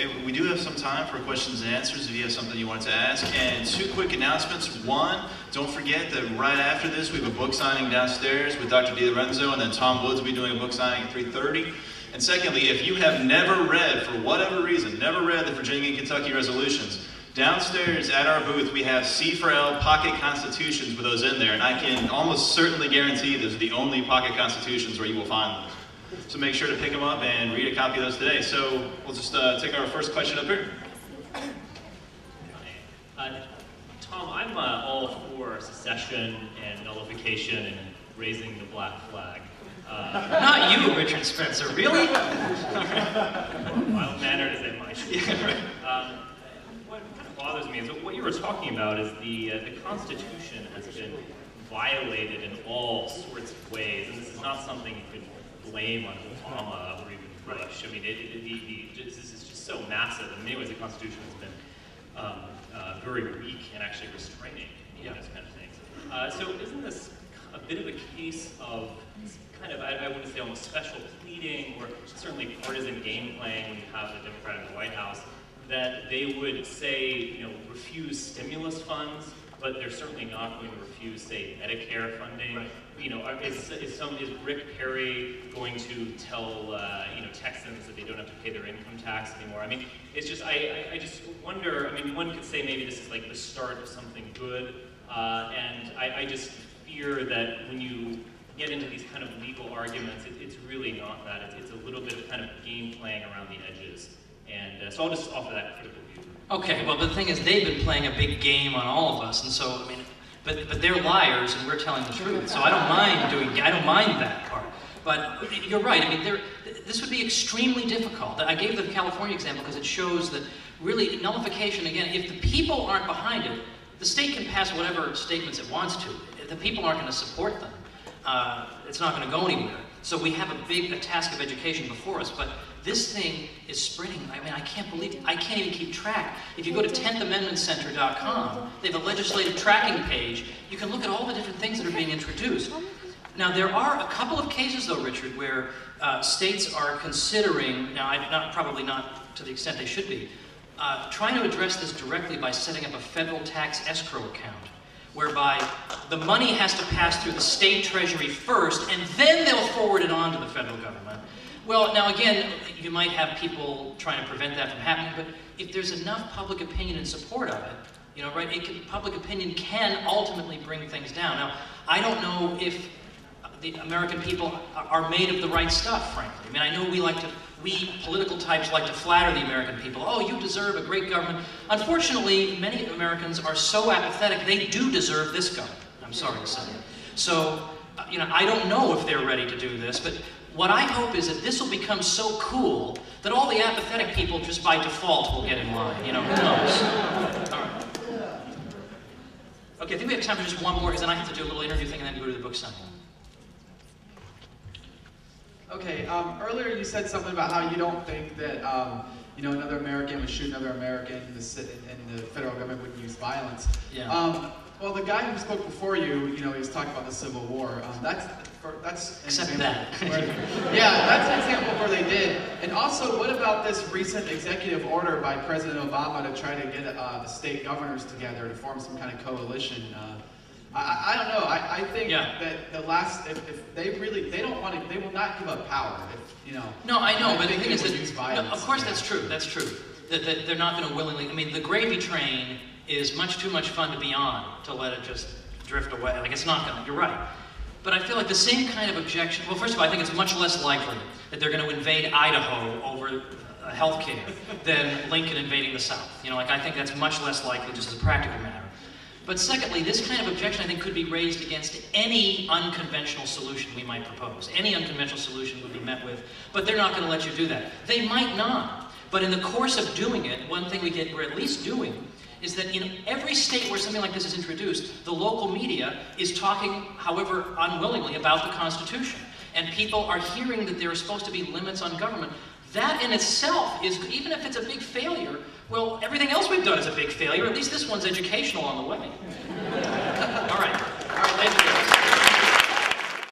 Okay, we do have some time for questions and answers if you have something you wanted to ask. And two quick announcements. One, don't forget that right after this we have a book signing downstairs with Dr. DiLorenzo, and then Tom Woods will be doing a book signing at 3:30. And secondly, if you have never read, for whatever reason, never read the Virginia and Kentucky resolutions, downstairs at our booth we have C4L pocket constitutions with those in there, and I can almost certainly guarantee those are the only pocket constitutions where you will find them. So make sure to pick them up and read a copy of those today. So we'll just take our first question up here. Tom, I'm all for secession and nullification and raising the black flag. Not you, Richard Spencer, really? Mild-mannered as they might be. What kind of bothers me is what you were talking about is the Constitution has been violated in all sorts of ways, and this is not something you could blame on Obama or even Bush. I mean, this is just so massive. In many ways, the Constitution has been very weak and actually restraining those kind of things. So isn't this a bit of a case of kind of, I wouldn't say almost special pleading, or certainly partisan game playing when you have the Democrat in the White House, that they would say, refuse stimulus funds, but they're certainly not going to refuse, say, Medicare funding. Right. Is Rick Perry going to tell Texans that they don't have to pay their income tax anymore? I mean, it's just I just wonder. I mean, one could say maybe this is like the start of something good, and I just fear that when you get into these kind of legal arguments, it's really not that. It's a little bit of kind of game playing around the edges, and so I'll just offer that critical view. Okay, well, the thing is, they've been playing a big game on all of us, and so, I mean, but they're liars and we're telling the truth, so I don't mind that part. But you're right, I mean, this would be extremely difficult. I gave the California example because it shows that really nullification, again, if the people aren't behind it, the state can pass whatever statements it wants to. If the people aren't going to support them, it's not going to go anywhere. So we have a task of education before us, but this thing is spreading. I mean, I can't believe it. I can't even keep track. If you go to 10thamendmentcenter.com, they have a legislative tracking page. You can look at all the different things that are being introduced. Now, there are a couple of cases, though, Richard, where states are considering, now probably not to the extent they should be, trying to address this directly by setting up a federal tax escrow account, whereby the money has to pass through the state treasury first, and then they'll forward it on to the federal government. Well, now again, you might have people trying to prevent that from happening, but if there's enough public opinion in support of it, right, public opinion can ultimately bring things down. Now, I don't know if the American people are made of the right stuff, frankly. I mean, I know we political types like to flatter the American people. Oh, you deserve a great government. Unfortunately, many Americans are so apathetic, they do deserve this government, I'm sorry to say. So, I don't know if they're ready to do this, but what I hope is that this will become so cool that all the apathetic people just by default will get in line. Who knows? All right. Okay, I think we have time for just one more, because then I have to do a little interview thing and then go to the book signing. Okay, earlier you said something about how you don't think that another American would shoot another American, and the federal government wouldn't use violence. Yeah. Well, the guy who spoke before you, he was talking about the Civil War. That's except that. Yeah, that's an example where they did. And also, what about this recent executive order by President Obama to try to get the state governors together to form some kind of coalition? I don't know. I think that if they don't want to, they will not give up power. No, I know, but the thing is that, no, of course that's true. That's true. That they're not going to willingly. I mean, the gravy train is much too much fun to be on to let it just drift away. Like, it's not going to. You're right. But I feel like the same kind of objection. Well, first of all, I think it's much less likely that they're going to invade Idaho over health care than Lincoln invading the South. I think that's much less likely, just as a practical matter. But secondly, this kind of objection, I think, could be raised against any unconventional solution we might propose. Any unconventional solution would be met with, but they're not going to let you do that. They might not, but in the course of doing it, one thing we're at least doing is that in every state where something like this is introduced, the local media is talking, however unwillingly, about the Constitution. And people are hearing that there are supposed to be limits on government. That in itself is, even if it's a big failure, well, everything else we've done is a big failure. At least this one's educational on the way. All right.